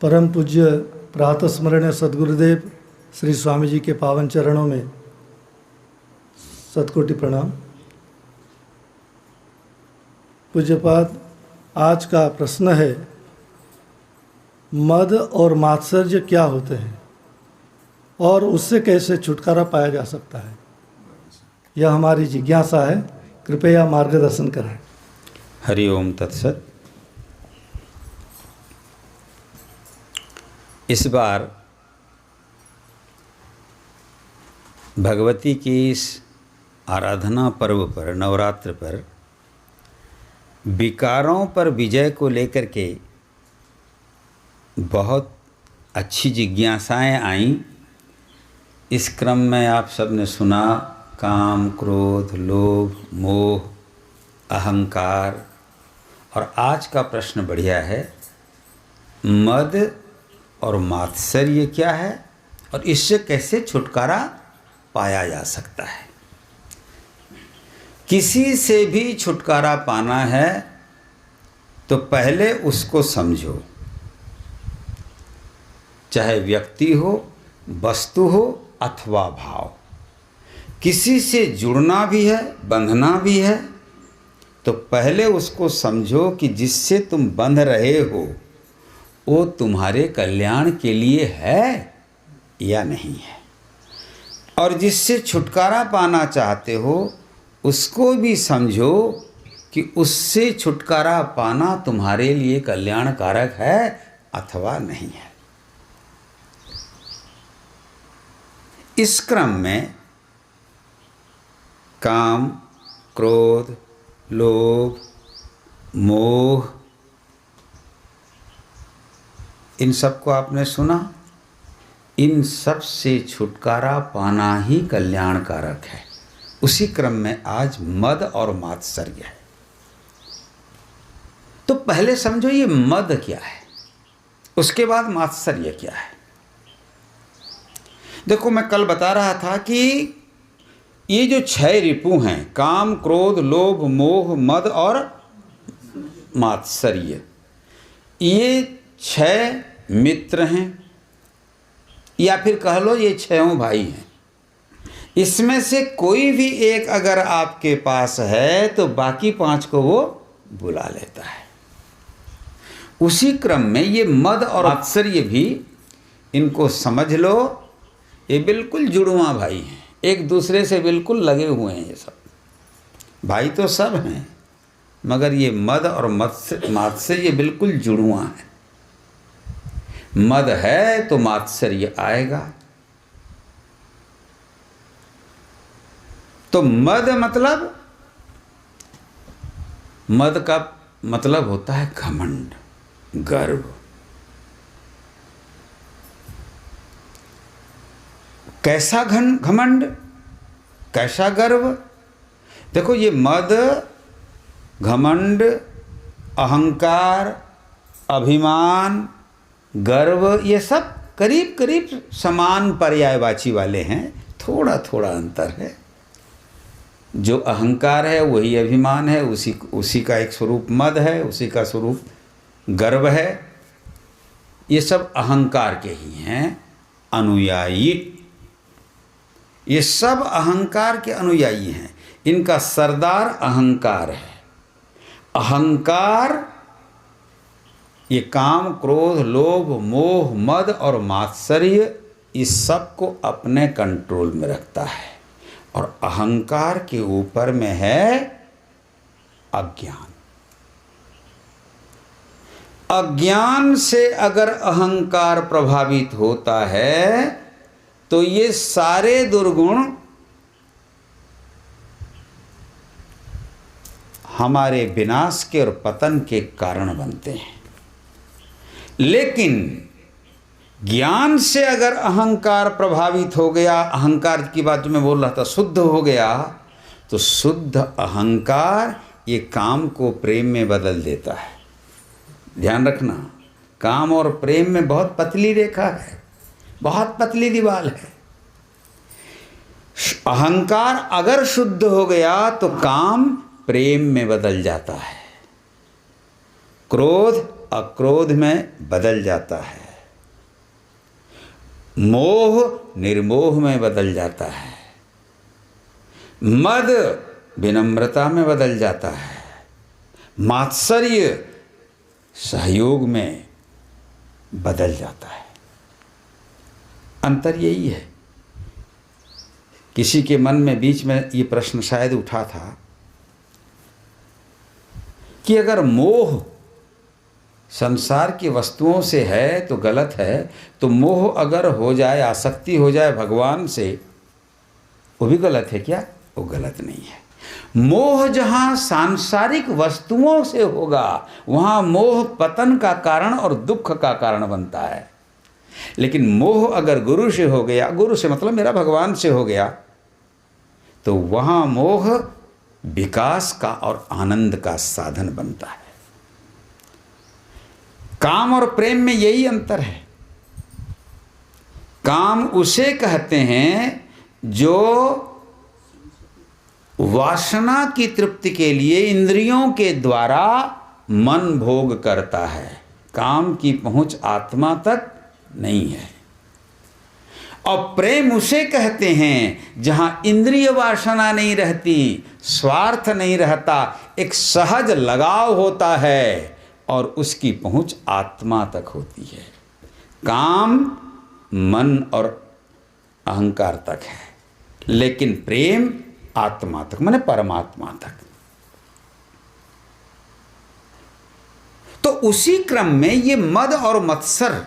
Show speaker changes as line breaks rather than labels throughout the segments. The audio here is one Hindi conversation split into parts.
परम पूज्य प्रातः स्मरणीय सद्गुरुदेव श्री स्वामी जी के पावन चरणों में सतकोटि प्रणाम। पूज्यपाद, आज का प्रश्न है, मद और मात्सर्य क्या होते हैं और उससे कैसे छुटकारा पाया जा सकता है? यह हमारी जिज्ञासा है, कृपया मार्गदर्शन करें।
हरि ओम तत्सत। इस बार भगवती की इस आराधना पर्व पर, नवरात्र पर, विकारों पर विजय को लेकर के बहुत अच्छी जिज्ञासाएं आईं। इस क्रम में आप सब ने सुना काम, क्रोध, लोभ, मोह, अहंकार। और आज का प्रश्न बढ़िया है, मद और मात्सर्य क्या है और इससे कैसे छुटकारा पाया जा सकता है। किसी से भी छुटकारा पाना है तो पहले उसको समझो, चाहे व्यक्ति हो, वस्तु हो अथवा भाव। किसी से जुड़ना भी है, बंधना भी है, तो पहले उसको समझो कि जिससे तुम बंध रहे हो वो तुम्हारे कल्याण के लिए है या नहीं है। और जिससे छुटकारा पाना चाहते हो उसको भी समझो कि उससे छुटकारा पाना तुम्हारे लिए कल्याणकारक है अथवा नहीं है। इस क्रम में काम, क्रोध, लोभ, मोह, इन सब को आपने सुना। इन सब से छुटकारा पाना ही कल्याणकारक है। उसी क्रम में आज मद और मात्सर्य है। तो पहले समझो ये मद क्या है, उसके बाद मात्सर्य क्या है। देखो, मैं कल बता रहा था कि ये जो 6 रिपु हैं, काम, क्रोध, लोभ, मोह, मद और मात्सर्य, ये 6 मित्र हैं, या फिर कह लो ये 6 भाई हैं। इसमें से कोई भी एक अगर आपके पास है तो बाकी 5 को वो बुला लेता है। उसी क्रम में ये मद और मात्सर्य भी, इनको समझ लो, ये बिल्कुल जुड़वा भाई हैं, एक दूसरे से बिल्कुल लगे हुए हैं। ये सब भाई तो सब हैं, मगर ये मद और मात्सर्य बिल्कुल जुड़वा है। मद है तो मात्सर्य आएगा। तो मद का मतलब होता है घमंड, गर्व। कैसा घमंड, कैसा गर्व? देखो, ये मद, घमंड, अहंकार, अभिमान, गर्व, ये सब करीब करीब समान पर्यायवाची वाले हैं। थोड़ा थोड़ा अंतर है। जो अहंकार है वही अभिमान है, उसी का एक स्वरूप मद है, उसी का स्वरूप गर्व है। ये सब अहंकार के ही हैं अनुयायी। ये सब अहंकार के अनुयायी हैं। इनका सरदार अहंकार है। अहंकार ये काम, क्रोध, लोभ, मोह, मद और मात्सर्य, इस सब को अपने कंट्रोल में रखता है। और अहंकार के ऊपर में है अज्ञान। अज्ञान से अगर अहंकार प्रभावित होता है तो ये सारे दुर्गुण हमारे विनाश के और पतन के कारण बनते हैं। लेकिन ज्ञान से अगर अहंकार प्रभावित हो गया, अहंकार की बात जो मैं बोल रहा था, शुद्ध हो गया, तो शुद्ध अहंकार ये काम को प्रेम में बदल देता है। ध्यान रखना, काम और प्रेम में बहुत पतली रेखा है, बहुत पतली दीवार है। अहंकार अगर शुद्ध हो गया तो काम प्रेम में बदल जाता है, क्रोध अक्रोध में बदल जाता है, मोह निर्मोह में बदल जाता है, मद विनम्रता में बदल जाता है, मात्सर्य सहयोग में बदल जाता है। अंतर यही है। किसी के मन में बीच में ये प्रश्न शायद उठा था कि अगर मोह संसार की वस्तुओं से है तो गलत है, तो मोह अगर हो जाए, आसक्ति हो जाए भगवान से, वो भी गलत है क्या? वो गलत नहीं है। मोह जहाँ सांसारिक वस्तुओं से होगा वहाँ मोह पतन का कारण और दुख का कारण बनता है। लेकिन मोह अगर गुरु से हो गया, गुरु से मतलब मेरा भगवान से हो गया, तो वहाँ मोह विकास का और आनंद का साधन बनता है। काम और प्रेम में यही अंतर है। काम उसे कहते हैं जो वासना की तृप्ति के लिए इंद्रियों के द्वारा मन भोग करता है। काम की पहुंच आत्मा तक नहीं है। और प्रेम उसे कहते हैं जहां इंद्रिय वासना नहीं रहती, स्वार्थ नहीं रहता, एक सहज लगाव होता है और उसकी पहुंच आत्मा तक होती है। काम मन और अहंकार तक है, लेकिन प्रेम आत्मा तक, माने परमात्मा तक। तो उसी क्रम में ये मद और मत्सर,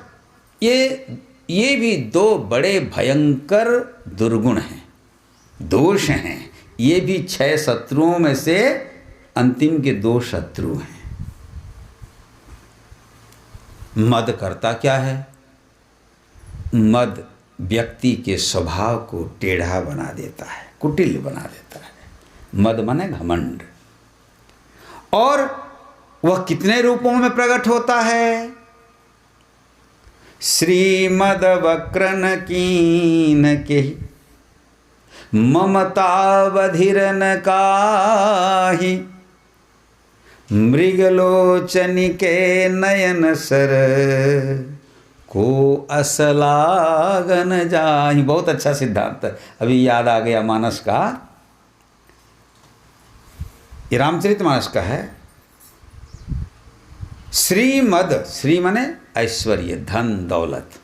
ये भी दो बड़े भयंकर दुर्गुण हैं, दोष हैं। ये भी 6 शत्रुओं में से अंतिम के 2 शत्रु हैं। मद करता क्या है? मद व्यक्ति के स्वभाव को टेढ़ा बना देता है, कुटिल बना देता है। मद माने घमंड। और वह कितने रूपों में प्रकट होता है? श्रीमद वक्रन कीन के ममता बधिरन काहि, मृगलोचन के नयन सर को असलागन जाहि। बहुत अच्छा सिद्धांत अभी याद आ गया मानस का, ये रामचरितमानस का है। श्रीमद, श्री माने ऐश्वर्य, धन दौलत।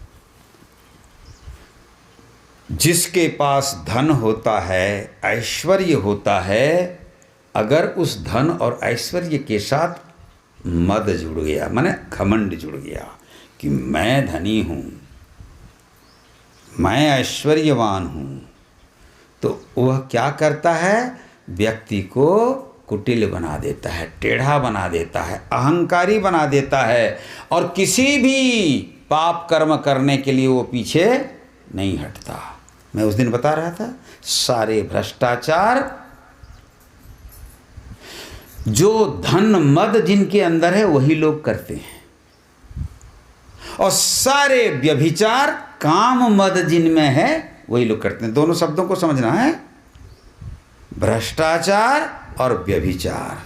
जिसके पास धन होता है, ऐश्वर्य होता है, अगर उस धन और ऐश्वर्य के साथ मद जुड़ गया, माने घमंड जुड़ गया कि मैं धनी हूँ, मैं ऐश्वर्यवान हूँ, तो वह क्या करता है? व्यक्ति को कुटिल बना देता है, टेढ़ा बना देता है, अहंकारी बना देता है, और किसी भी पाप कर्म करने के लिए वो पीछे नहीं हटता। मैं उस दिन बता रहा था, सारे भ्रष्टाचार, जो धन मद जिनके अंदर है वही लोग करते हैं, और सारे व्यभिचार काम मद जिनमें है वही लोग करते हैं। दोनों शब्दों को समझना है, भ्रष्टाचार और व्यभिचार।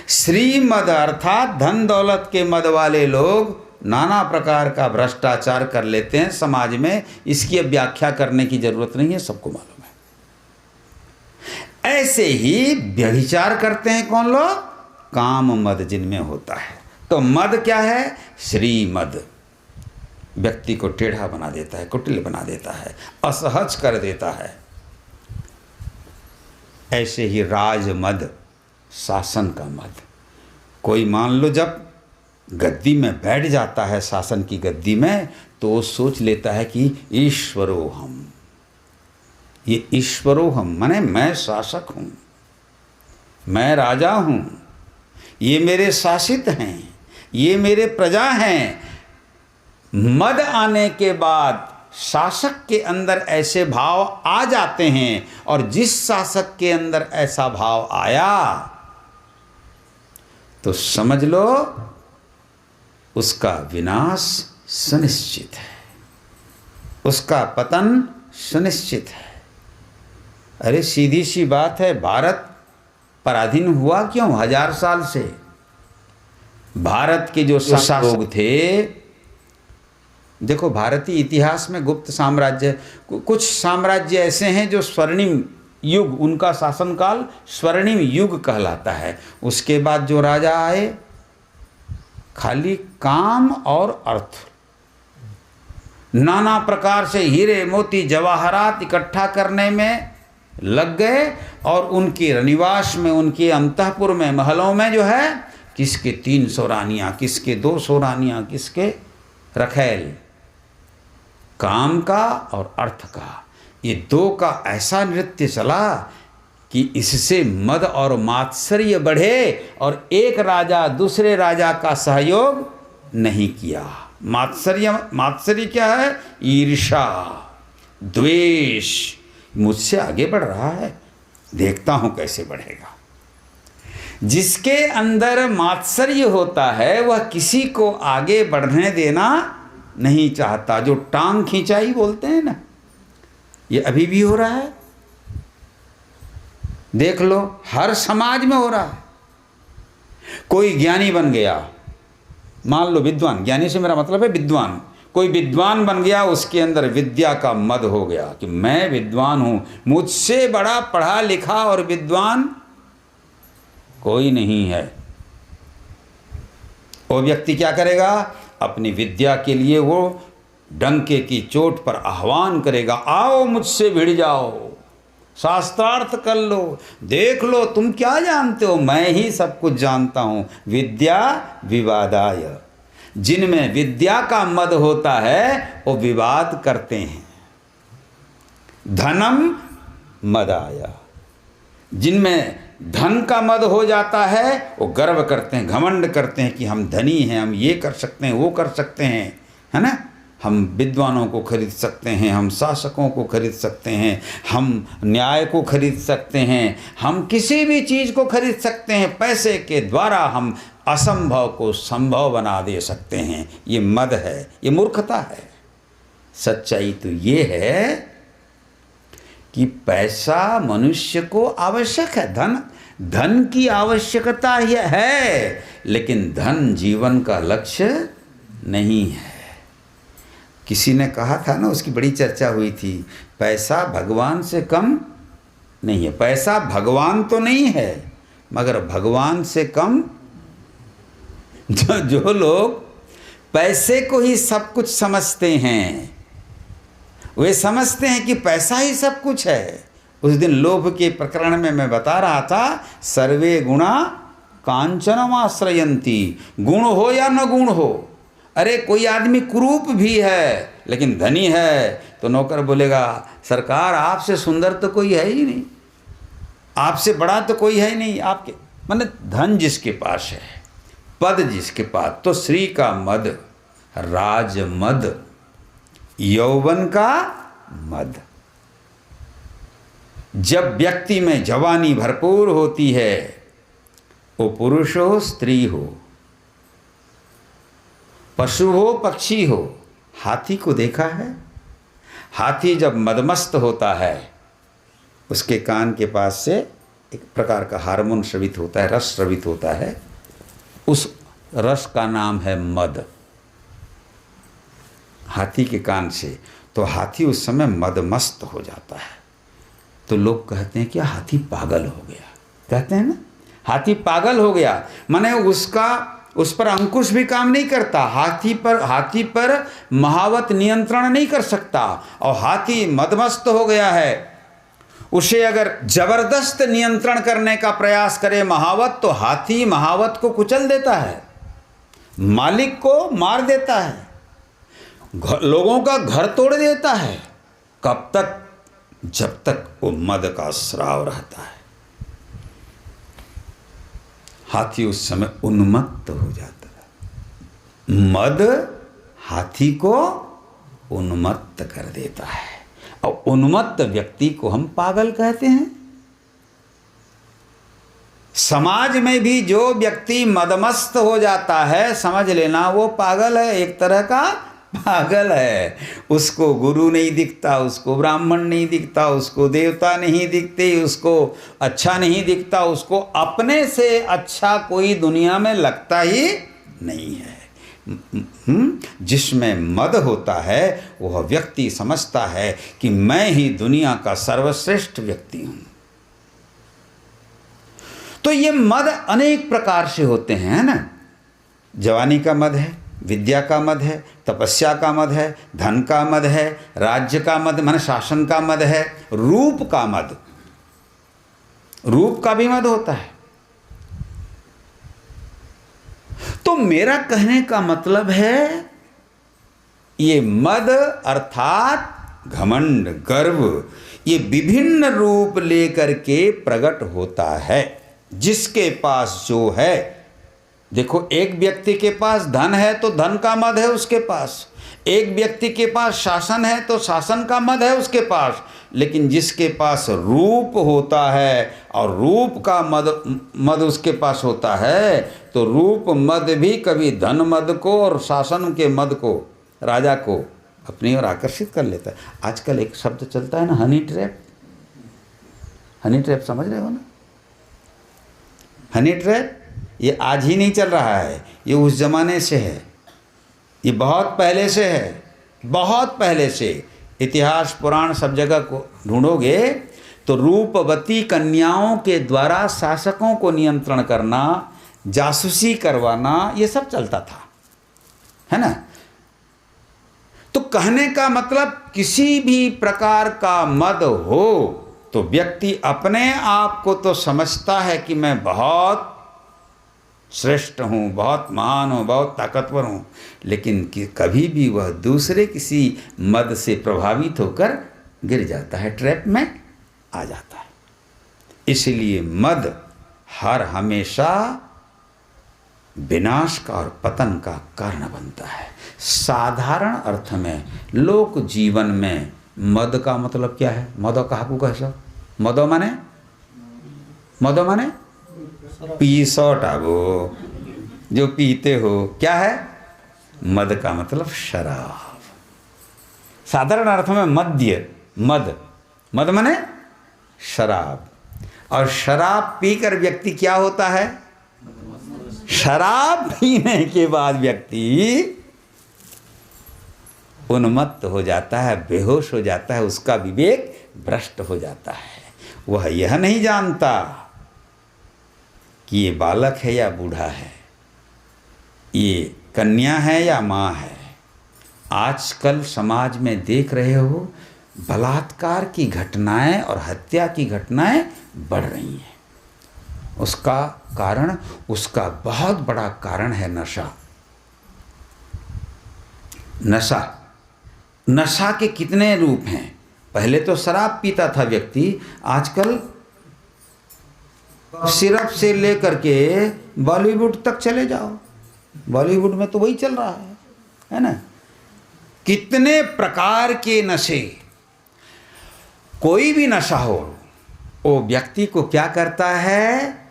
श्रीमद अर्थात धन दौलत के मद वाले लोग नाना प्रकार का भ्रष्टाचार कर लेते हैं समाज में। इसकी अब व्याख्या करने की जरूरत नहीं है, सबको मालूम है। ऐसे ही व्यभिचार करते हैं कौन लोग? काम मद जिनमें होता है। तो मद क्या है? श्रीमद। व्यक्ति को टेढ़ा बना देता है, कुटिल बना देता है, असहज कर देता है। ऐसे ही राजमद, शासन का मद। कोई मान लो जब गद्दी में बैठ जाता है, शासन की गद्दी में, तो वो सोच लेता है कि ईश्वरोहम, ये ईश्वरोहम माने मैं शासक हूँ, मैं राजा हूँ, ये मेरे शासित हैं, ये मेरे प्रजा हैं। मद आने के बाद शासक के अंदर ऐसे भाव आ जाते हैं, और जिस शासक के अंदर ऐसा भाव आया तो समझ लो उसका विनाश सुनिश्चित है, उसका पतन सुनिश्चित है। अरे सीधी सी बात है, भारत पराधीन हुआ क्यों? 1000 साल से भारत के जो शासक लोग थे देखो भारतीय इतिहास में गुप्त साम्राज्य, कुछ साम्राज्य ऐसे हैं जो स्वर्णिम युग, उनका शासनकाल स्वर्णिम युग कहलाता है। उसके बाद जो राजा आए खाली काम और अर्थ, नाना प्रकार से हीरे मोती जवाहरात इकट्ठा करने में लग गए और उनके निवास में, उनके अंतःपुर में, महलों में जो है किसके 300 रानियाँ, किसके 200 रानियाँ, किसके रखैल। काम का और अर्थ का, ये दो का ऐसा नृत्य चला कि इससे मद और मात्सर्य बढ़े और एक राजा दूसरे राजा का सहयोग नहीं किया। मात्सर्य क्या है? ईर्ष्या, द्वेष। मुझसे आगे बढ़ रहा है, देखता हूं कैसे बढ़ेगा। जिसके अंदर मात्सर्य होता है वह किसी को आगे बढ़ने देना नहीं चाहता। जो टांग खिंचाई बोलते हैं ना, ये अभी भी हो रहा है। देख लो, हर समाज में हो रहा है। कोई ज्ञानी बन गया, मान लो विद्वान, ज्ञानी से मेरा मतलब है विद्वान, कोई विद्वान बन गया, उसके अंदर विद्या का मद हो गया कि मैं विद्वान हूं, मुझसे बड़ा पढ़ा लिखा और विद्वान कोई नहीं है। वो व्यक्ति क्या करेगा? अपनी विद्या के लिए वो डंके की चोट पर आह्वान करेगा, आओ मुझसे भिड़ जाओ, शास्त्रार्थ कर लो, देख लो तुम क्या जानते हो, मैं ही सब कुछ जानता हूं। विद्या विवादाय। जिनमें विद्या का मद होता है वो विवाद करते हैं। धनम मदाय। जिनमें धन का मद हो जाता है वो गर्व करते हैं, घमंड करते हैं कि हम धनी हैं, हम ये कर सकते हैं, वो कर सकते हैं, है ना। हम विद्वानों को खरीद सकते हैं, हम शासकों को खरीद सकते हैं, हम न्याय को खरीद सकते हैं, हम किसी भी चीज़ को खरीद सकते हैं। पैसे के द्वारा हम असंभव को संभव बना दे सकते हैं। ये मद है, ये मूर्खता है। सच्चाई तो ये है कि पैसा मनुष्य को आवश्यक है, धन की आवश्यकता है, लेकिन धन जीवन का लक्ष्य नहीं है। किसी ने कहा था ना, उसकी बड़ी चर्चा हुई थी, पैसा भगवान से कम नहीं है। पैसा भगवान तो नहीं है, मगर भगवान से कम। जो लोग पैसे को ही सब कुछ समझते हैं, वे समझते हैं कि पैसा ही सब कुछ है। उस दिन लोभ के प्रकरण में मैं बता रहा था, सर्वे गुणा कांचनमाश्रयन्ति। गुण हो या न गुण हो, अरे कोई आदमी कुरूप भी है लेकिन धनी है तो नौकर बोलेगा, सरकार आपसे सुंदर तो कोई है ही नहीं, आपसे बड़ा तो कोई है ही नहीं। आपके माने धन जिसके पास है, पद जिसके पास, तो श्री का मद, राज मद, यौवन का मद। जब व्यक्ति में जवानी भरपूर होती है, वो पुरुष हो स्त्री हो, पशु हो पक्षी हो। हाथी को देखा है? हाथी जब मदमस्त होता है, उसके कान के पास से एक प्रकार का हार्मोन स्रवित होता है, रस स्रवित होता है, उस रस का नाम है मद। हाथी के कान से, तो हाथी उस समय मदमस्त हो जाता है। तो लोग कहते हैं कि हाथी पागल हो गया, कहते हैं ना, हाथी पागल हो गया, माने उस पर अंकुश भी काम नहीं करता। हाथी पर महावत नियंत्रण नहीं कर सकता, और हाथी मदमस्त हो गया है। उसे अगर जबरदस्त नियंत्रण करने का प्रयास करे महावत, तो हाथी महावत को कुचल देता है, मालिक को मार देता है, लोगों का घर तोड़ देता है। कब तक? जब तक वो मद का स्राव रहता है। हाथी उस समय उन्मत्त हो जाता है। मद हाथी को उन्मत्त कर देता है, और उन्मत्त व्यक्ति को हम पागल कहते हैं। समाज में भी जो व्यक्ति मदमस्त हो जाता है, समझ लेना वो पागल है, एक तरह का पागल है। उसको गुरु नहीं दिखता, उसको ब्राह्मण नहीं दिखता, उसको देवता नहीं दिखते, उसको अच्छा नहीं दिखता, उसको अपने से अच्छा कोई दुनिया में लगता ही नहीं है। जिसमें मद होता है वह व्यक्ति समझता है कि मैं ही दुनिया का सर्वश्रेष्ठ व्यक्ति हूं। तो ये मद अनेक प्रकार से होते हैं, है ना। जवानी का मद है, विद्या का मद है, तपस्या का मद है, धन का मद है, राज्य का मद माने शासन का मद है, रूप का मद, रूप का भी मद होता है। तो मेरा कहने का मतलब है ये मद अर्थात घमंड, गर्व, ये विभिन्न रूप लेकर के प्रकट होता है। जिसके पास जो है, देखो एक व्यक्ति के पास धन है तो धन का मद है उसके पास, एक व्यक्ति के पास शासन है तो शासन का मद है उसके पास, लेकिन जिसके पास रूप होता है और रूप का मद उसके पास होता है तो रूप मद भी कभी धन मद को और शासन के मद को, राजा को अपनी ओर आकर्षित कर लेता है। आजकल एक शब्द चलता है ना, हनी ट्रैप। हनी ट्रैप समझ रहे हो ना? हनी ट्रैप ये आज ही नहीं चल रहा है, ये उस जमाने से है, ये बहुत पहले से है, बहुत पहले से। इतिहास पुराण सब जगह को ढूंढोगे तो रूपवती कन्याओं के द्वारा शासकों को नियंत्रण करना, जासूसी करवाना, ये सब चलता था, है ना। तो कहने का मतलब किसी भी प्रकार का मद हो तो व्यक्ति अपने आप को तो समझता है कि मैं बहुत श्रेष्ठ हूँ, बहुत महान हूँ, बहुत ताकतवर हूँ, लेकिन कि कभी भी वह दूसरे किसी मद से प्रभावित होकर गिर जाता है, ट्रैप में आ जाता है। इसलिए मद हर हमेशा विनाश का और पतन का कारण बनता है। साधारण अर्थ में लोक जीवन में मद का मतलब क्या है? मदो कहा कैसा? मदो माने पीसो टागो, जो पीते हो, क्या है? मद का मतलब शराब। साधारण अर्थ में मद्य, मद माने शराब। और शराब पीकर व्यक्ति क्या होता है? शराब पीने के बाद व्यक्ति उन्मत्त हो जाता है, बेहोश हो जाता है, उसका विवेक भ्रष्ट हो जाता है। वह यह नहीं जानता कि ये बालक है या बूढ़ा है, ये कन्या है या माँ है। आजकल समाज में देख रहे हो बलात्कार की घटनाएं और हत्या की घटनाएं बढ़ रही हैं। उसका कारण, उसका बहुत बड़ा कारण है नशा। नशा के कितने रूप हैं। पहले तो शराब पीता था व्यक्ति, आजकल सिरप से लेकर के बॉलीवुड तक चले जाओ, बॉलीवुड में तो वही चल रहा है ना। कितने प्रकार के नशे। कोई भी नशा हो वो व्यक्ति को क्या करता है?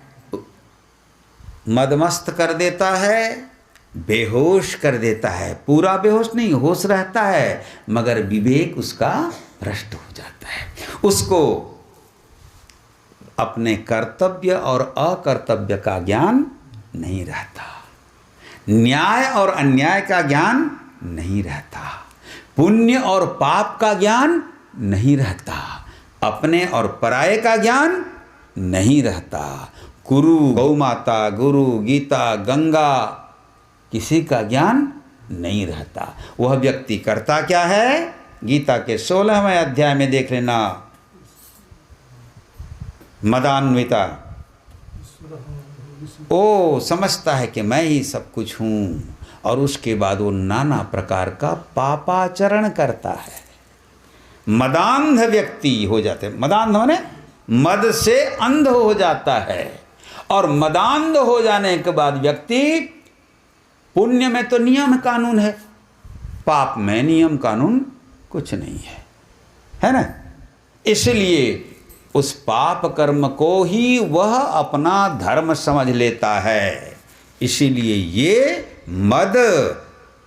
मदमस्त कर देता है, बेहोश कर देता है। पूरा बेहोश नहीं, होश रहता है, मगर विवेक उसका भ्रष्ट हो जाता है। उसको अपने कर्तव्य और अकर्तव्य का ज्ञान नहीं रहता, न्याय और अन्याय का ज्ञान नहीं रहता, पुण्य और पाप का ज्ञान नहीं रहता, अपने और पराये का ज्ञान नहीं रहता। गुरु, गौ माता, गुरु, गीता, गंगा, किसी का ज्ञान नहीं रहता। वह व्यक्ति करता क्या है? गीता के 16वें अध्याय में देख लेना, मदान्विता, ओ समझता है कि मैं ही सब कुछ हूँ, और उसके बाद वो नाना प्रकार का पापाचरण करता है। मदांध व्यक्ति हो जाते हैं। मदांध माने मद से अंध हो जाता है। और मदांध हो जाने के बाद व्यक्ति, पुण्य में तो नियम कानून है, पाप में नियम कानून कुछ नहीं है ना। इसलिए उस पाप कर्म को ही वह अपना धर्म समझ लेता है। इसीलिए ये मद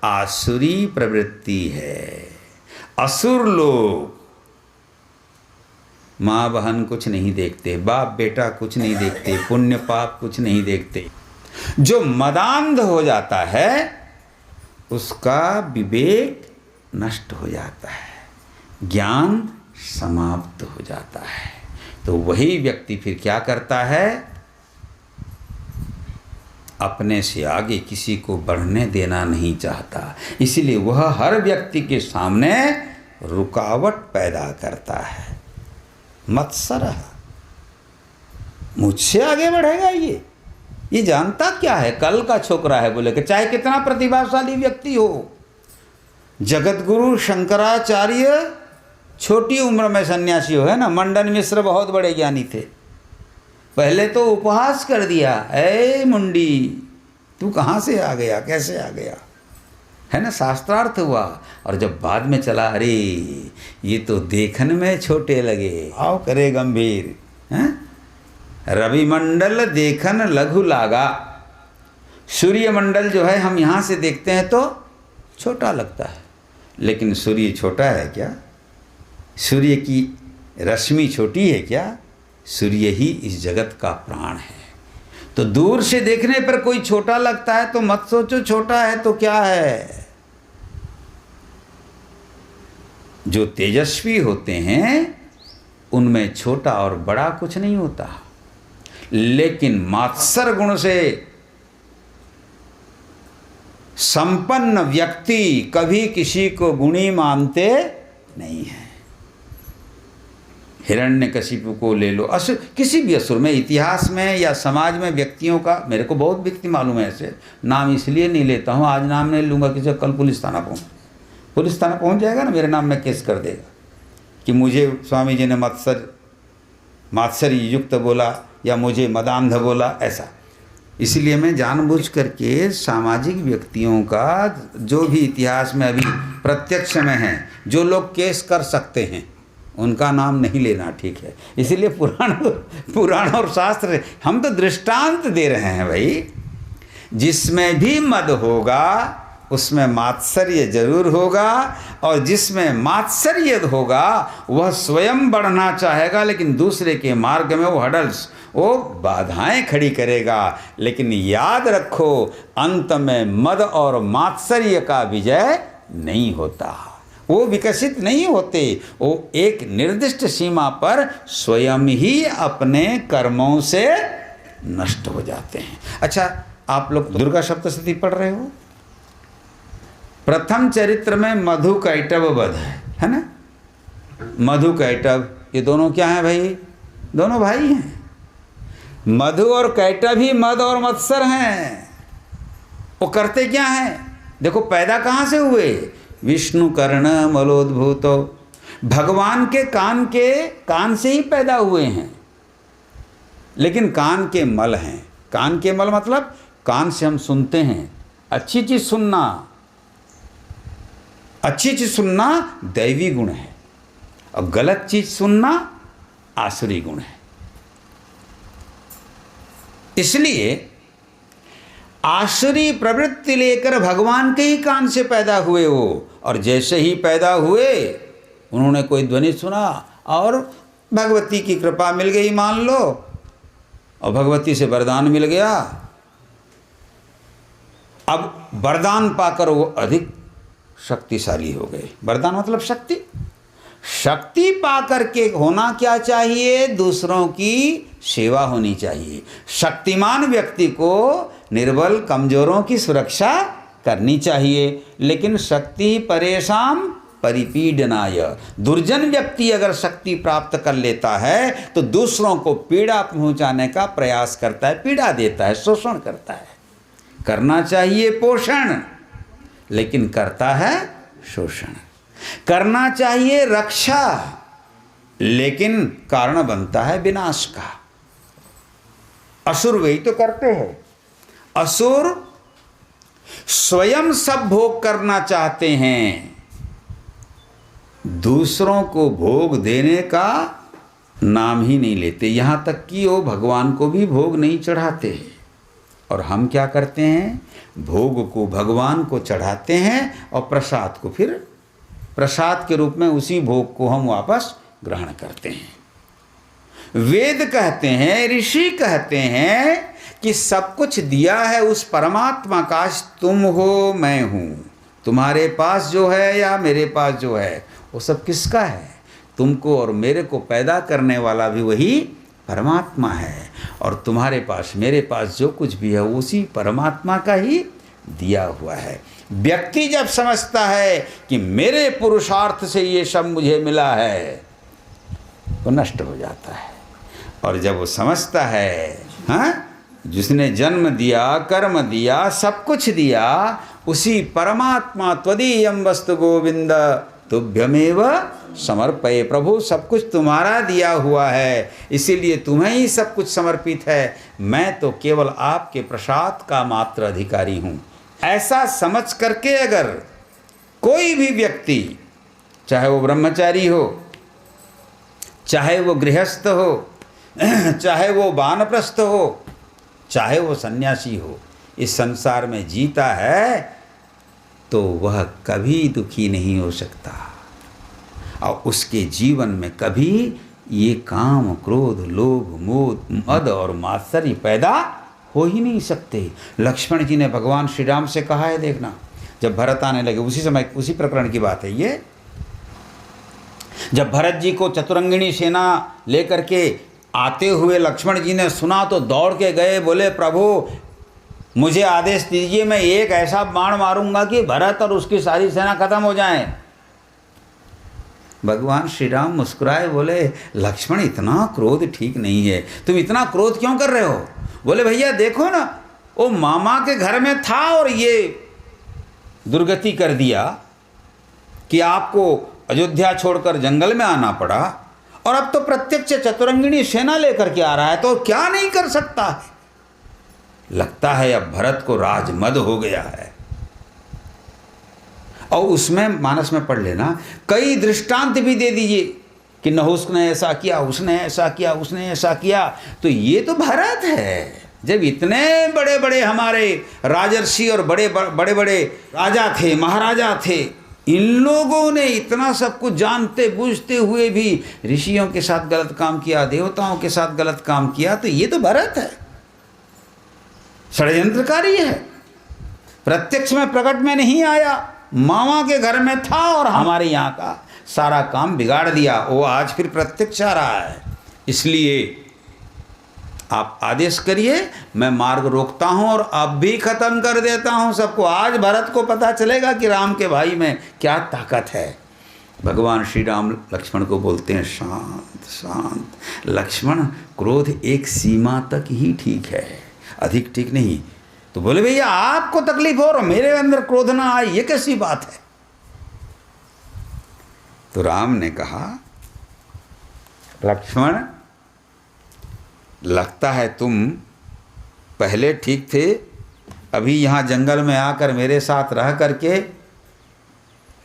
आसुरी प्रवृत्ति है। असुर लोग माँ बहन कुछ नहीं देखते, बाप बेटा कुछ नहीं देखते, पुण्य पाप कुछ नहीं देखते। जो मदांध हो जाता है उसका विवेक नष्ट हो जाता है, ज्ञान समाप्त हो जाता है। तो वही व्यक्ति फिर क्या करता है, अपने से आगे किसी को बढ़ने देना नहीं चाहता, इसलिए वह हर व्यक्ति के सामने रुकावट पैदा करता है। मत्सर, मुझसे आगे बढ़ेगा ये जानता क्या है, कल का छोकरा है बोले कि चाहे कितना प्रतिभाशाली व्यक्ति हो। जगत गुरु शंकराचार्य छोटी उम्र में सन्यासी हो, है ना। मंडन मिश्र बहुत बड़े ज्ञानी थे, पहले तो उपहास कर दिया, ए मुंडी तू कहाँ से आ गया, कैसे आ गया, है ना, शास्त्रार्थ हुआ। और जब बाद में चला, अरे ये तो देखने में छोटे लगे, आओ करे गंभीर, हैं। रविमंडल देखन लघु लागा, सूर्यमंडल जो है हम यहाँ से देखते हैं तो छोटा लगता है, लेकिन सूर्य छोटा है क्या, सूर्य की रश्मि छोटी है क्या, सूर्य ही इस जगत का प्राण है। तो दूर से देखने पर कोई छोटा लगता है तो मत सोचो छोटा है तो क्या है। जो तेजस्वी होते हैं उनमें छोटा और बड़ा कुछ नहीं होता, लेकिन मात्सर गुण से संपन्न व्यक्ति कभी किसी को गुणी मानते नहीं है। हिरण्यकशिपु को ले लो, असुर, किसी भी असुर में, इतिहास में या समाज में व्यक्तियों का, मेरे को बहुत व्यक्ति मालूम है ऐसे, नाम इसलिए नहीं लेता हूँ, आज नाम नहीं लूँगा, किसी कल पुलिस थाना पहुँच जाएगा ना, मेरे नाम में केस कर देगा कि मुझे स्वामी जी ने मात्सर्य युक्त बोला या मुझे मदांध बोला, ऐसा। इसलिए मैं जानबूझ करके सामाजिक व्यक्तियों का, जो भी इतिहास में अभी प्रत्यक्ष में हैं, जो लोग केस कर सकते हैं, उनका नाम नहीं लेना, ठीक है। इसीलिए पुराण और शास्त्र, हम तो दृष्टांत दे रहे हैं भाई। जिसमें भी मद होगा उसमें मात्सर्य जरूर होगा, और जिसमें मात्सर्य होगा वह स्वयं बढ़ना चाहेगा, लेकिन दूसरे के मार्ग में वो हडल्स, वो बाधाएं खड़ी करेगा। लेकिन याद रखो, अंत में मद और मात्सर्य का विजय नहीं होता, वो विकसित नहीं होते, वो एक निर्दिष्ट सीमा पर स्वयं ही अपने कर्मों से नष्ट हो जाते हैं। अच्छा, आप लोग दुर्गा सप्तशती पढ़ रहे हो, प्रथम चरित्र में मधु कैटभ वध है ना। मधु कैटभ ये दोनों क्या हैं भाई, दोनों भाई हैं। मधु और कैटभ ही मद और मत्सर हैं। वो करते क्या हैं, देखो पैदा कहाँ से हुए, विष्णु कर्ण मलोद्भूतो, भगवान के कान से ही पैदा हुए हैं, लेकिन कान के मल हैं। कान के मल मतलब कान से हम सुनते हैं, अच्छी चीज सुनना, अच्छी चीज सुनना दैवी गुण है, और गलत चीज सुनना आसुरी गुण है। इसलिए आसुरी प्रवृत्ति लेकर भगवान के ही कान से पैदा हुए हो, और जैसे ही पैदा हुए उन्होंने कोई ध्वनि सुना और भगवती की कृपा मिल गई मान लो, और भगवती से वरदान मिल गया। अब वरदान पाकर वो अधिक शक्तिशाली हो गए। वरदान मतलब शक्ति। शक्ति पाकर के होना क्या चाहिए, दूसरों की सेवा होनी चाहिए। शक्तिमान व्यक्ति को निर्बल कमजोरों की सुरक्षा करनी चाहिए, लेकिन शक्ति परेशान परिपीडनाय, दुर्जन व्यक्ति अगर शक्ति प्राप्त कर लेता है तो दूसरों को पीड़ा पहुंचाने का प्रयास करता है, पीड़ा देता है, शोषण करता है। करना चाहिए पोषण, लेकिन करता है शोषण। करना चाहिए रक्षा, लेकिन कारण बनता है विनाश का। असुर वही तो करते हैं। असुर स्वयं सब भोग करना चाहते हैं, दूसरों को भोग देने का नाम ही नहीं लेते, यहां तक कि वो भगवान को भी भोग नहीं चढ़ाते। और हम क्या करते हैं, भोग को भगवान को चढ़ाते हैं और प्रसाद को फिर प्रसाद के रूप में उसी भोग को हम वापस ग्रहण करते हैं। वेद कहते हैं, ऋषि कहते हैं कि सब कुछ दिया है उस परमात्मा का, तुम हो मैं हूं। तुम्हारे पास जो है या मेरे पास जो है वो सब किसका है? तुमको और मेरे को पैदा करने वाला भी वही परमात्मा है, और तुम्हारे पास मेरे पास जो कुछ भी है उसी परमात्मा का ही दिया हुआ है। व्यक्ति जब समझता है कि मेरे पुरुषार्थ से ये सब मुझे मिला है तो नष्ट हो जाता है, और जब वो समझता है हाँ जिसने जन्म दिया, कर्म दिया, सब कुछ दिया, उसी परमात्मा त्वदीयं वस्तु गोविंद तुभ्यमेव समर्पये, प्रभु सब कुछ तुम्हारा दिया हुआ है, इसीलिए तुम्हें ही सब कुछ समर्पित है, मैं तो केवल आपके प्रसाद का मात्र अधिकारी हूँ। ऐसा समझ करके अगर कोई भी व्यक्ति, चाहे वो ब्रह्मचारी हो, चाहे वो गृहस्थ हो, चाहे वो वानप्रस्थ हो, चाहे वो सन्यासी हो, इस संसार में जीता है तो वह कभी दुखी नहीं हो सकता, और उसके जीवन में कभी ये काम, क्रोध, लोभ, मोह, मद और मात्सर्य पैदा हो ही नहीं सकते। लक्ष्मण जी ने भगवान श्री राम से कहा है, देखना जब भरत आने लगे, उसी समय उसी प्रकरण की बात है ये, जब भरत जी को चतुरंगिणी सेना लेकर के आते हुए लक्ष्मण जी ने सुना तो दौड़ के गए, बोले प्रभु मुझे आदेश दीजिए, मैं एक ऐसा बाण मारूंगा कि भरत और उसकी सारी सेना खत्म हो जाए। भगवान श्री राम मुस्कुराए, बोले लक्ष्मण इतना क्रोध ठीक नहीं है, तुम इतना क्रोध क्यों कर रहे हो? बोले भैया देखो ना, वो मामा के घर में था और ये दुर्गति कर दिया कि आपको अयोध्या छोड़कर जंगल में आना पड़ा, और अब तो प्रत्यक्ष चतुरंगिणी सेना लेकर के आ रहा है, तो क्या नहीं कर सकता है? लगता है अब भरत को राजमद हो गया है। और उसमें मानस में पढ़ लेना, कई दृष्टांत भी दे दीजिए कि नहुष ने ऐसा किया, उसने ऐसा किया, उसने ऐसा किया, तो ये तो भरत है। जब इतने बड़े बड़े हमारे राजर्षि और बड़े बड़े राजा थे, महाराजा थे, इन लोगों ने इतना सब कुछ जानते बूझते हुए भी ऋषियों के साथ गलत काम किया, देवताओं के साथ गलत काम किया, तो ये तो भरत है, षड्यंत्रकारी है, प्रत्यक्ष में प्रकट में नहीं आया, मामा के घर में था और हमारे यहाँ का सारा काम बिगाड़ दिया, वो आज फिर प्रत्यक्ष आ रहा है। इसलिए आप आदेश करिए, मैं मार्ग रोकता हूँ और अब भी खत्म कर देता हूँ सबको। आज भरत को पता चलेगा कि राम के भाई में क्या ताकत है। भगवान श्री राम लक्ष्मण को बोलते हैं, शांत शांत लक्ष्मण, क्रोध एक सीमा तक ही ठीक है, अधिक ठीक नहीं। तो बोले भैया आपको तकलीफ हो और मेरे अंदर क्रोध ना आए, ये कैसी बात है? तो राम ने कहा, लक्ष्मण लगता है तुम पहले ठीक थे, अभी यहाँ जंगल में आकर मेरे साथ रह करके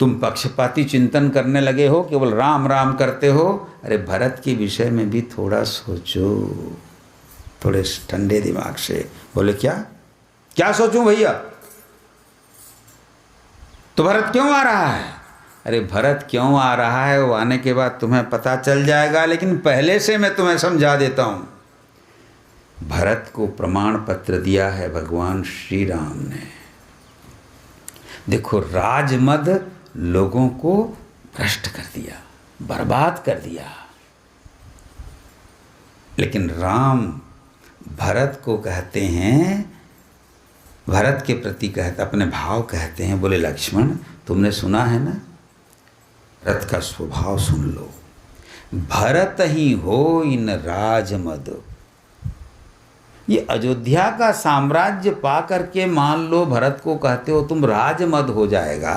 तुम पक्षपाती चिंतन करने लगे हो, केवल राम राम करते हो। अरे भरत के विषय में भी थोड़ा सोचो, थोड़े ठंडे दिमाग से। बोले क्या क्या सोचूं भैया? तो भरत क्यों आ रहा है? अरे भरत क्यों आ रहा है वो आने के बाद तुम्हें पता चल जाएगा, लेकिन पहले से मैं तुम्हें समझा देता हूं। भरत को प्रमाण पत्र दिया है भगवान श्री राम ने। देखो राजमद लोगों को भ्रष्ट कर दिया, बर्बाद कर दिया, लेकिन राम भरत को कहते हैं, भरत के प्रति कहते अपने भाव कहते हैं। बोले लक्ष्मण तुमने सुना है ना, भरत का स्वभाव सुन लो। भरत ही हो इन राजमद, ये अयोध्या का साम्राज्य पा करके मान लो भरत को कहते हो तुम राजमद हो जाएगा।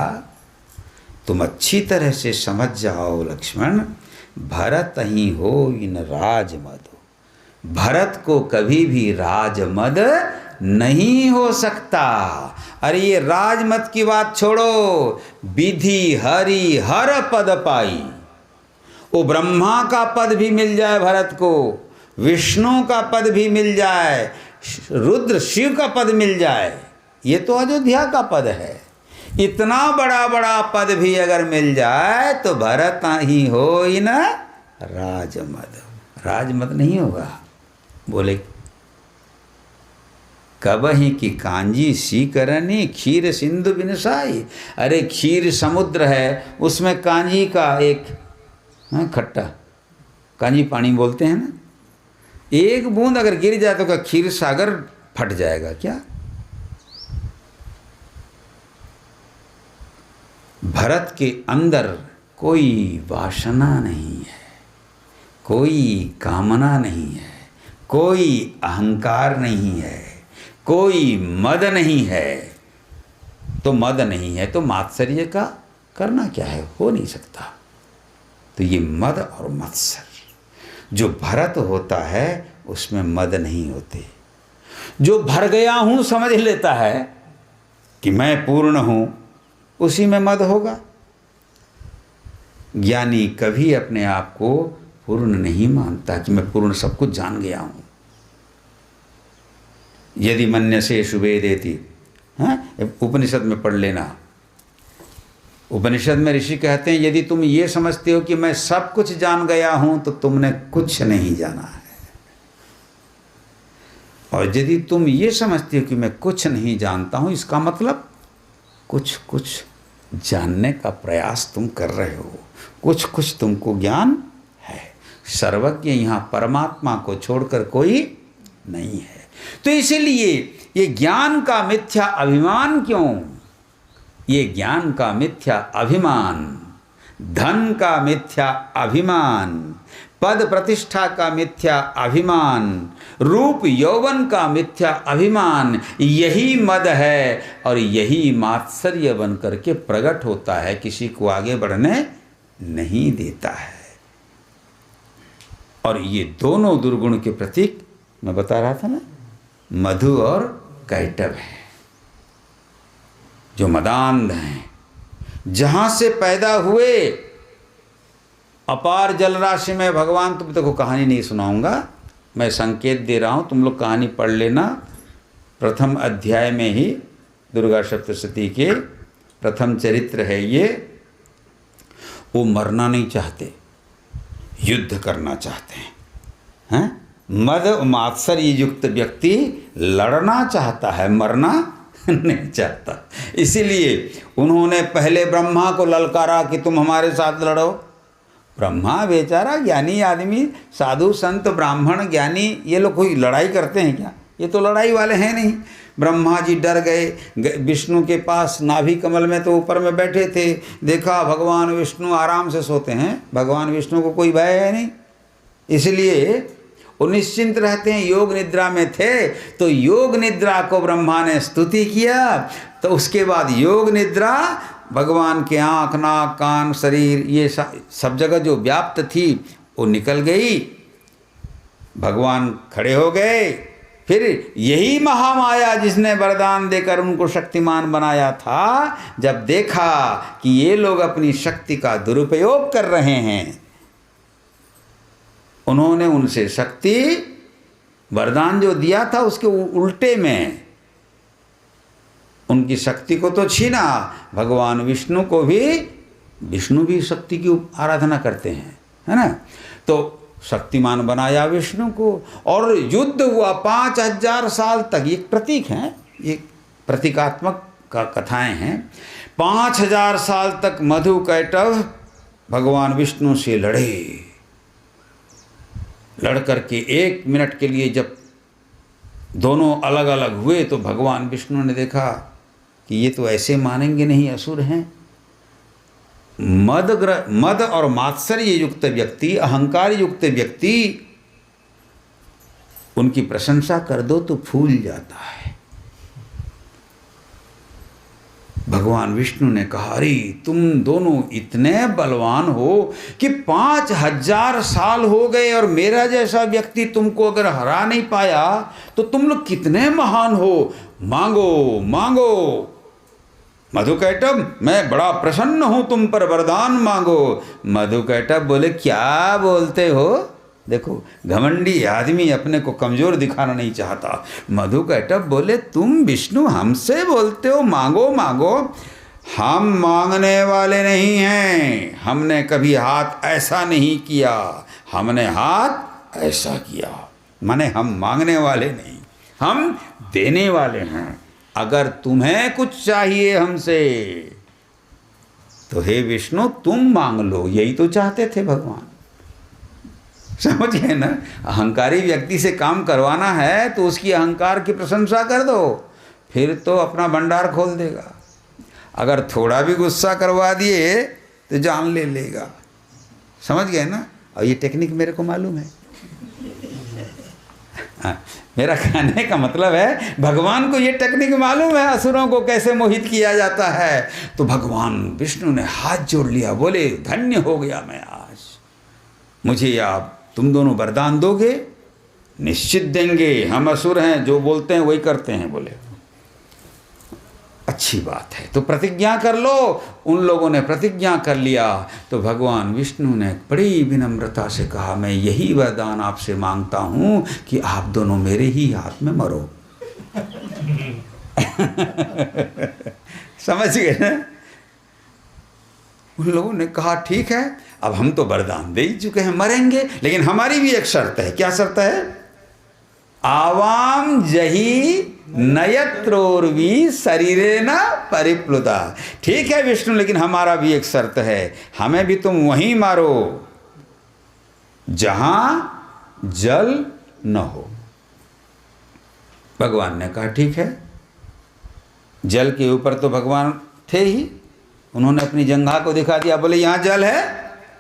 तुम अच्छी तरह से समझ जाओ लक्ष्मण, भरत ही हो इन राजमद। भरत को कभी भी राजमद नहीं हो सकता। अरे ये राजमद की बात छोड़ो, विधि हरि हर पद पाई, वो ब्रह्मा का पद भी मिल जाए भरत को, विष्णु का पद भी मिल जाए, रुद्र शिव का पद मिल जाए, ये तो अयोध्या का पद है। इतना बड़ा बड़ा पद भी अगर मिल जाए तो भरत ही हो ही ना राजमद, राजमद नहीं होगा। बोले कबहि की कांजी सी करनी खीर सिंधु बिनसाई। अरे खीर समुद्र है, उसमें कांजी का एक खट्टा, कांजी पानी बोलते हैं ना, एक बूंद अगर गिर जाए तो क्या खीर सागर फट जाएगा क्या? भरत के अंदर कोई वासना नहीं है, कोई कामना नहीं है, कोई अहंकार नहीं है, कोई मद नहीं है। तो मद नहीं है तो मात्सर्य का करना क्या है? हो नहीं सकता। तो ये मद और मत्सर जो भरत होता है उसमें मद नहीं होते। जो भर गया हूं समझ लेता है कि मैं पूर्ण हूं, उसी में मद होगा। ज्ञानी कभी अपने आप को पूर्ण नहीं मानता कि मैं पूर्ण सब कुछ जान गया हूं। यदि मन्यसे शुभे देती, उपनिषद में पढ़ लेना। उपनिषद में ऋषि कहते हैं यदि तुम ये समझते हो कि मैं सब कुछ जान गया हूं तो तुमने कुछ नहीं जाना है, और यदि तुम ये समझते हो कि मैं कुछ नहीं जानता हूं, इसका मतलब कुछ कुछ जानने का प्रयास तुम कर रहे हो, कुछ कुछ तुमको ज्ञान है। सर्वज्ञ यहाँ परमात्मा को छोड़कर कोई नहीं है। तो इसीलिए ये ज्ञान का मिथ्या अभिमान क्यों? ये ज्ञान का मिथ्या अभिमान, धन का मिथ्या अभिमान, पद प्रतिष्ठा का मिथ्या अभिमान, रूप यौवन का मिथ्या अभिमान, यही मद है और यही मात्सर्य बन करके प्रकट होता है, किसी को आगे बढ़ने नहीं देता है। और ये दोनों दुर्गुण के प्रतीक मैं बता रहा था ना, मधु और कैटभ है, जो मदान्ध हैं, जहां से पैदा हुए अपार जलराशि में भगवान, तुम देखो कहानी नहीं सुनाऊंगा, मैं संकेत दे रहा हूं, तुम लोग कहानी पढ़ लेना। प्रथम अध्याय में ही दुर्गा सप्तशती के प्रथम चरित्र है ये। वो मरना नहीं चाहते, युद्ध करना चाहते हैं। मद मात्सर्य युक्त व्यक्ति लड़ना चाहता है, मरना नहीं चाहता। इसीलिए उन्होंने पहले ब्रह्मा को ललकारा कि तुम हमारे साथ लड़ो। ब्रह्मा बेचारा ज्ञानी आदमी, साधु संत ब्राह्मण ज्ञानी, ये लोग कोई लड़ाई करते हैं क्या? ये तो लड़ाई वाले हैं नहीं। ब्रह्मा जी डर गए, विष्णु के पास नाभि कमल में तो ऊपर में बैठे थे, देखा भगवान विष्णु आराम से सोते हैं, भगवान विष्णु को कोई भय है नहीं, इसलिए वो निश्चिंत रहते हैं, योग निद्रा में थे। तो योग निद्रा को ब्रह्मा ने स्तुति किया, तो उसके बाद योग निद्रा भगवान के आँख नाक कान शरीर ये सब जगह जो व्याप्त थी वो निकल गई, भगवान खड़े हो गए। फिर यही महामाया जिसने वरदान देकर उनको शक्तिमान बनाया था, जब देखा कि ये लोग अपनी शक्ति का दुरुपयोग कर रहे हैं, उन्होंने उनसे शक्ति वरदान जो दिया था उसके उल्टे में उनकी शक्ति को तो छीना। भगवान विष्णु को भी, विष्णु भी शक्ति की आराधना करते हैं, है ना, तो शक्तिमान बनाया विष्णु को। और युद्ध हुआ 5000 साल तक। ये प्रतीक हैं, ये प्रतीकात्मक का कथाएं हैं। 5000 साल तक मधु कैटभ भगवान विष्णु से लड़े, लड़ करके 1 मिनट के लिए जब दोनों अलग अलग हुए तो भगवान विष्णु ने देखा कि ये तो ऐसे मानेंगे नहीं, असुर हैं। मद और मात्सर्य युक्त व्यक्ति, अहंकार युक्त व्यक्ति, उनकी प्रशंसा कर दो तो फूल जाता है। भगवान विष्णु ने कहा, अरे तुम दोनों इतने बलवान हो कि 5000 साल हो गए और मेरा जैसा व्यक्ति तुमको अगर हरा नहीं पाया तो तुम लोग कितने महान हो, मांगो मांगो। मधु कैटभ, मैं बड़ा प्रसन्न हूं तुम पर, वरदान मांगो। मधु कैटभ बोले, क्या बोलते हो? देखो घमंडी आदमी अपने को कमजोर दिखाना नहीं चाहता। मधु कैटभ बोले, तुम विष्णु हमसे बोलते हो मांगो मांगो? हम मांगने वाले नहीं हैं, हमने कभी हाथ ऐसा नहीं किया, हमने हाथ ऐसा किया, माने हम मांगने वाले नहीं, हम देने वाले हैं। अगर तुम्हें कुछ चाहिए हमसे तो हे विष्णु तुम मांग लो, यही तो चाहते थे भगवान। समझ गए ना? अहंकारी व्यक्ति से काम करवाना है तो उसकी अहंकार की प्रशंसा कर दो, फिर तो अपना भंडार खोल देगा। अगर थोड़ा भी गुस्सा करवा दिए तो जान ले लेगा। समझ गए ना? और ये टेक्निक मेरे को मालूम है। मेरा कहने का मतलब है भगवान को ये टेक्निक मालूम है असुरों को कैसे मोहित किया जाता है। तो भगवान विष्णु ने हाथ जोड़ लिया, बोले धन्य हो गया मैं आज, मुझे आप तुम दोनों वरदान दोगे? निश्चित देंगे, हम असुर हैं, जो बोलते हैं वही करते हैं। बोले अच्छी बात है, तो प्रतिज्ञा कर लो। उन लोगों ने प्रतिज्ञा कर लिया। तो भगवान विष्णु ने बड़ी विनम्रता से कहा, मैं यही वरदान आपसे मांगता हूं कि आप दोनों मेरे ही हाथ में मरो। समझ गए ना? उन लोगों ने कहा ठीक है, अब हम तो वरदान दे ही चुके हैं, मरेंगे, लेकिन हमारी भी एक शर्त है। क्या शर्त है? आवाम जही नयत्रोर्वी शरीरे न परिप्लुता। ठीक है विष्णु, लेकिन हमारा भी एक शर्त है, हमें भी तुम वहीं मारो जहां जल न हो। भगवान ने कहा ठीक है। जल के ऊपर तो भगवान थे ही, उन्होंने अपनी जंघा को दिखा दिया, बोले यहां जल है?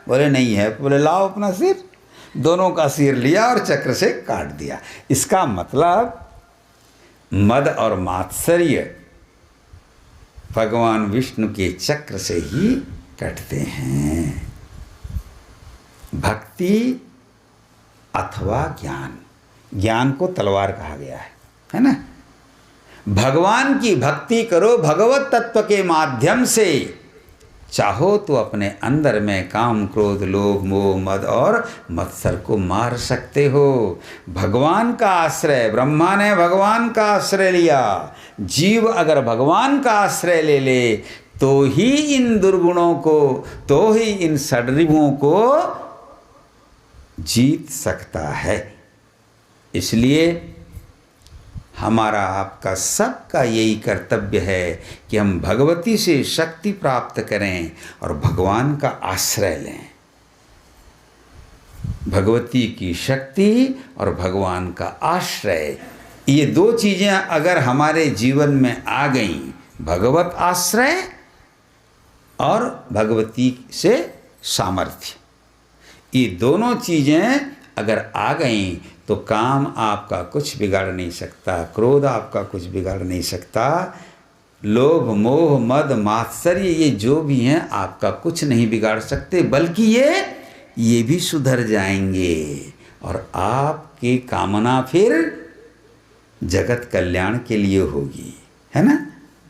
बोले नहीं है। बोले लाओ अपना सिर। दोनों का सिर लिया और चक्र से काट दिया। इसका मतलब मद और मात्सर्य भगवान विष्णु के चक्र से ही कटते हैं। भक्ति अथवा ज्ञान, ज्ञान को तलवार कहा गया है ना? भगवान की भक्ति करो भगवत तत्व के माध्यम से। चाहो तो अपने अंदर में काम क्रोध लोभ मोह मद और मत्सर को मार सकते हो। भगवान का आश्रय, ब्रह्मा ने भगवान का आश्रय लिया। जीव अगर भगवान का आश्रय ले ले तो ही इन दुर्गुणों को, तो ही इन षड्रिपुओं को जीत सकता है। इसलिए हमारा आपका सबका यही कर्तव्य है कि हम भगवती से शक्ति प्राप्त करें और भगवान का आश्रय लें। भगवती की शक्ति और भगवान का आश्रय, ये दो चीज़ें अगर हमारे जीवन में आ गईं, भगवत आश्रय और भगवती से सामर्थ्य, ये दोनों चीज़ें अगर आ गईं तो काम आपका कुछ बिगाड़ नहीं सकता, क्रोध आपका कुछ बिगाड़ नहीं सकता, लोभ मोह मद मात्सर्य ये जो भी हैं आपका कुछ नहीं बिगाड़ सकते, बल्कि ये भी सुधर जाएंगे और आपकी कामना फिर जगत कल्याण के लिए होगी, है ना?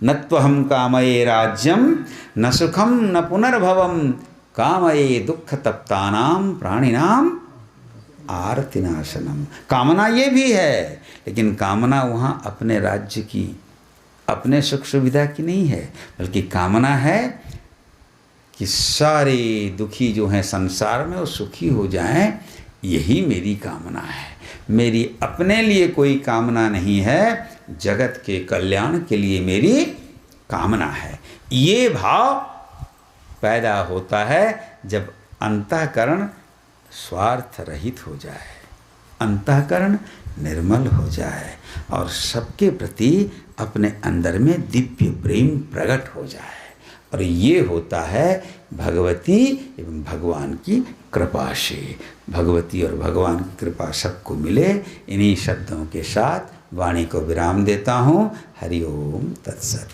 न त्वहं कामये राज्यम न सुखम न पुनर्भवम कामये दुख तप्तानाम प्राणिनाम आर्तिनाशनम। कामना ये भी है, लेकिन कामना वहाँ अपने राज्य की, अपने सुख सुविधा की नहीं है, बल्कि कामना है कि सारे दुखी जो हैं संसार में वो सुखी हो जाएं। यही मेरी कामना है। मेरी अपने लिए कोई कामना नहीं है, जगत के कल्याण के लिए मेरी कामना है। ये भाव पैदा होता है जब अंतःकरण स्वार्थ रहित हो जाए, अंतःकरण निर्मल हो जाए और सबके प्रति अपने अंदर में दिव्य प्रेम प्रकट हो जाए। और ये होता है भगवती एवं भगवान की कृपा से। भगवती और भगवान की कृपा सबको मिले। इन्हीं शब्दों के साथ वाणी को विराम देता हूँ। हरि ओम तत्सत।